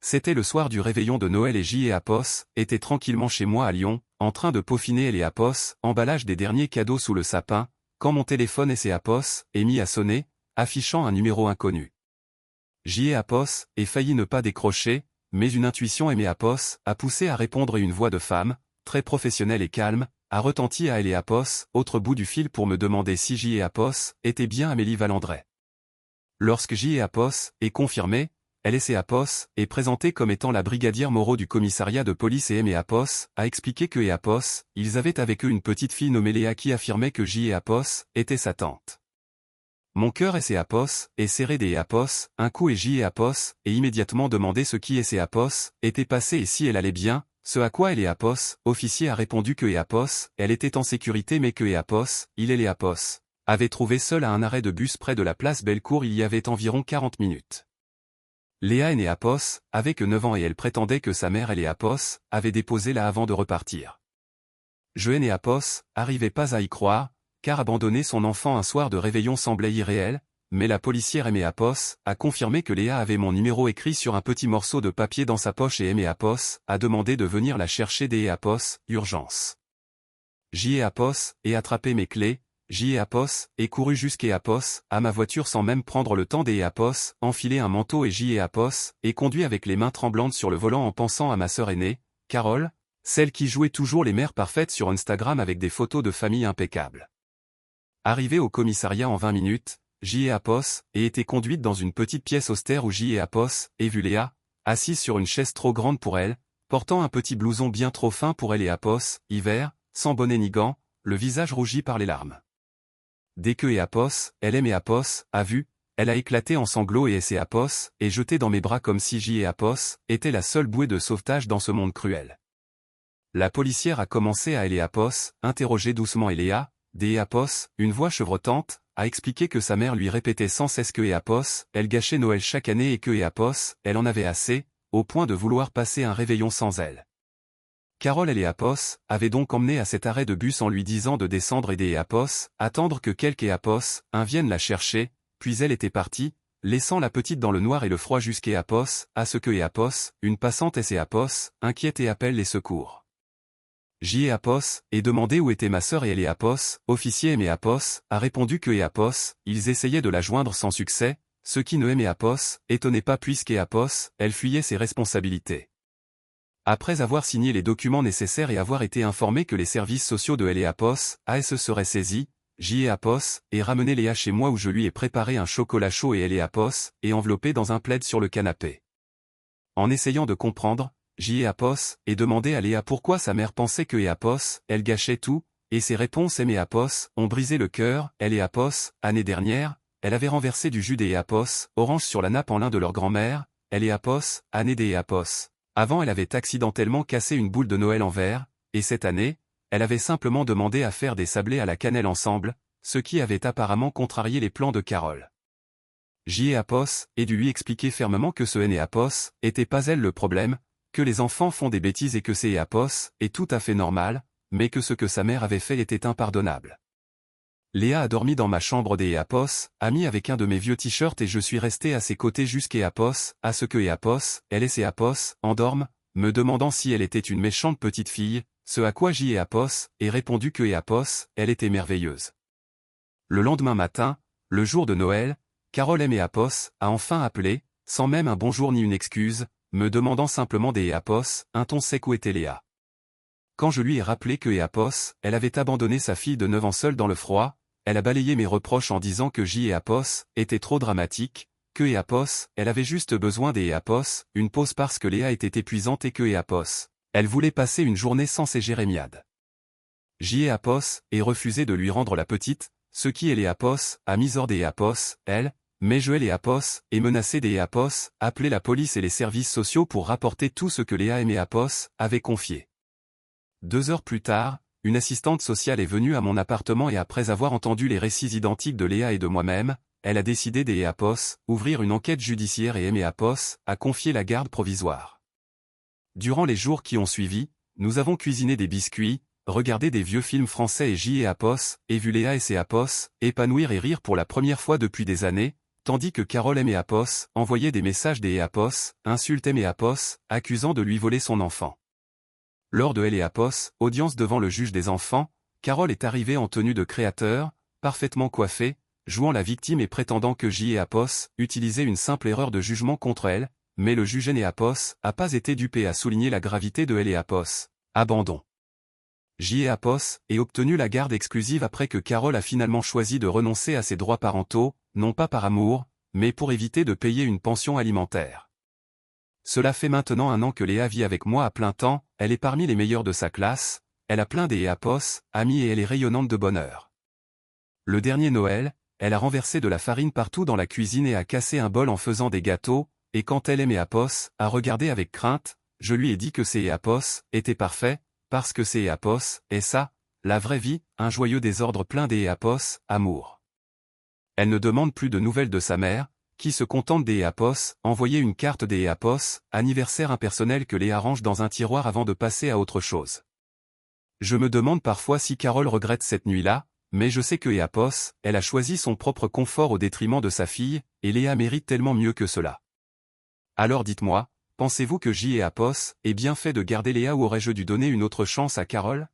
C'était le soir du réveillon de Noël et J et Apos étaient tranquillement chez moi à Lyon, en train de peaufiner les Apos, emballage des derniers cadeaux sous le sapin, quand mon téléphone et ses Apos est mis à sonner, affichant un numéro inconnu. J et Apos ai failli ne pas décrocher, mais une intuition et mes Apos a poussé à répondre et une voix de femme, très professionnelle et calme, a retenti à elle et Apos, autre bout du fil pour me demander si J et Apos étaient bien Amélie Valandret. Lorsque J et Apos est confirmé, elle et ses Apos est présentée comme étant la brigadière Moreau du commissariat de police et M et Apos a expliqué que et Apos, ils avaient avec eux une petite fille nommée Léa qui affirmait que J et Apos était sa tante. Mon cœur et ses Apos est serré des Apos, un coup et J et Apos et immédiatement demandé ce qui et ses Apos était passé et si elle allait bien, ce à quoi elle et Apos, officier a répondu que et Apos, elle était en sécurité mais que et Apos, il et les Apos, avait trouvé seul à un arrêt de bus près de la place Bellecour il y avait environ 40 minutes. Léa et Apos avait que 9 ans et elle prétendait que sa mère et Apos avaient déposé là avant de repartir. Je et Apos arrivait pas à y croire, car abandonner son enfant un soir de réveillon semblait irréel, mais la policière et Apos a confirmé que Léa avait mon numéro écrit sur un petit morceau de papier dans sa poche et Apos a demandé de venir la chercher des Apos, urgence. J et Apos ai attrapé mes clés, J et Apos ai couru jusqu'à Apos, à ma voiture sans même prendre le temps des Apos, enfilé un manteau et J et Apos, et conduit avec les mains tremblantes sur le volant en pensant à ma sœur aînée, Carole, celle qui jouait toujours les mères parfaites sur Instagram avec des photos de famille impeccables. Arrivée au commissariat en 20 minutes, J et Apos ai été conduite dans une petite pièce austère où J et Apos ai vu Léa, assise sur une chaise trop grande pour elle, portant un petit blouson bien trop fin pour elle et Apos, hiver, sans bonnet ni gants, le visage rougi par les larmes. Dès que et Apos, elle aime et Apos, a vu, elle a éclaté en sanglots et s'est Apos, et jeté dans mes bras comme si J et Apos étaient la seule bouée de sauvetage dans ce monde cruel. La policière a commencé à elle et Apos, interroger doucement Léa, des Apos, une voix chevrotante, a expliqué que sa mère lui répétait sans cesse que et Apos, elle gâchait Noël chaque année et que et Apos, elle en avait assez, au point de vouloir passer un réveillon sans elle. Carole et Apos avaient donc emmené à cet arrêt de bus en lui disant de descendre et des Apos, attendre que quelques Apos, un vienne la chercher, puis elle était partie, laissant la petite dans le noir et le froid jusqu'à Apos, à ce que et Apos, une passante et Apos, inquiète et appelle les secours. J et Apos, et demandé où était ma sœur et elle et Apos, officier et Apos, a répondu que et Apos, ils essayaient de la joindre sans succès, ce qui ne aimait Apos, étonnait pas puisqu'et Apos, elle fuyait ses responsabilités. Après avoir signé les documents nécessaires et avoir été informé que les services sociaux de L et Apos, AS seraient saisis, J et Apos, et ramené Léa chez moi où je lui ai préparé un chocolat chaud et L et Apos, et enveloppé dans un plaid sur le canapé. En essayant de comprendre, J et Apos, et demandé à Léa pourquoi sa mère pensait que et Apos, elle gâchait tout, et ses réponses et Apos, ont brisé le cœur, elle et Apos, année dernière, elle avait renversé du jus des Apos, orange sur la nappe en lin de leur grand-mère, elle et Apos, année des Apos. Avant elle avait accidentellement cassé une boule de Noël en verre, et cette année, elle avait simplement demandé à faire des sablés à la cannelle ensemble, ce qui avait apparemment contrarié les plans de Carole. J et Apos, et dû lui expliquer fermement que ce N et Apos, était pas elle le problème, que les enfants font des bêtises et que c'est Apos, est tout à fait normal, mais que ce que sa mère avait fait était impardonnable. Léa a dormi dans ma chambre des Apos, amie avec un de mes vieux t-shirts et je suis resté à ses côtés jusqu'à Apos, à ce que Apos, elle et ses Apos, endorment, me demandant si elle était une méchante petite fille, ce à quoi J et Apos, ai répondu que Apos, elle était merveilleuse. Le lendemain matin, le jour de Noël, Carole et Apos a enfin appelé, sans même un bonjour ni une excuse, me demandant simplement des Apos, un ton sec où était Léa. Quand je lui ai rappelé que Apos, elle avait abandonné sa fille de 9 ans seule dans le froid, elle a balayé mes reproches en disant que J et Apos étaient trop dramatiques, que Apos, elle avait juste besoin des Apos, une pause parce que Léa était épuisante et que Apos, elle voulait passer une journée sans ses jérémiades. J et Apos ai refusé de lui rendre la petite, ce qui est les Apos, a mis hors des Apos, elle, mais Joël et Apos, et menacé des Apos, appelé la police et les services sociaux pour rapporter tout ce que Léa et Apos avaient confié. 2 heures plus tard, une assistante sociale est venue à mon appartement et après avoir entendu les récits identiques de Léa et de moi-même, elle a décidé des Apos, ouvrir une enquête judiciaire et Apos, a confié la garde provisoire. Durant les jours qui ont suivi, nous avons cuisiné des biscuits, regardé des vieux films français et J et Apos, et vu Léa et ses Apos, épanouir et rire pour la première fois depuis des années, tandis que Carole aimait Apos, envoyait des messages des Apos, insultait Apos, accusant de lui voler son enfant. Lors de Elle et Apos, audience devant le juge des enfants, Carole est arrivée en tenue de créateur, parfaitement coiffée, jouant la victime et prétendant que J et Apos utilisaient une simple erreur de jugement contre elle, mais le juge et Apos a pas été dupé et a souligné la gravité de Elle et Apos. Abandon. J et Apos ait obtenu la garde exclusive après que Carole a finalement choisi de renoncer à ses droits parentaux, non pas par amour, mais pour éviter de payer une pension alimentaire. Cela fait maintenant 1 an que Léa vit avec moi à plein temps, elle est parmi les meilleures de sa classe, elle a plein des Apos, amis et elle est rayonnante de bonheur. Le dernier Noël, elle a renversé de la farine partout dans la cuisine et a cassé un bol en faisant des gâteaux, et quand elle aimait Apos, a regardé avec crainte, je lui ai dit que ses Apos étaient parfaits, parce que ses Apos est ça, la vraie vie, un joyeux désordre plein des Apos, amour. Elle ne demande plus de nouvelles de sa mère, qui se contente des Apos, envoyer une carte des Apos, anniversaire impersonnel que Léa range dans un tiroir avant de passer à autre chose. Je me demande parfois si Carole regrette cette nuit-là, mais je sais que Apos, elle a choisi son propre confort au détriment de sa fille, et Léa mérite tellement mieux que cela. Alors dites-moi, pensez-vous que J et Apos aient bien fait de garder Léa ou aurais-je dû donner une autre chance à Carole ?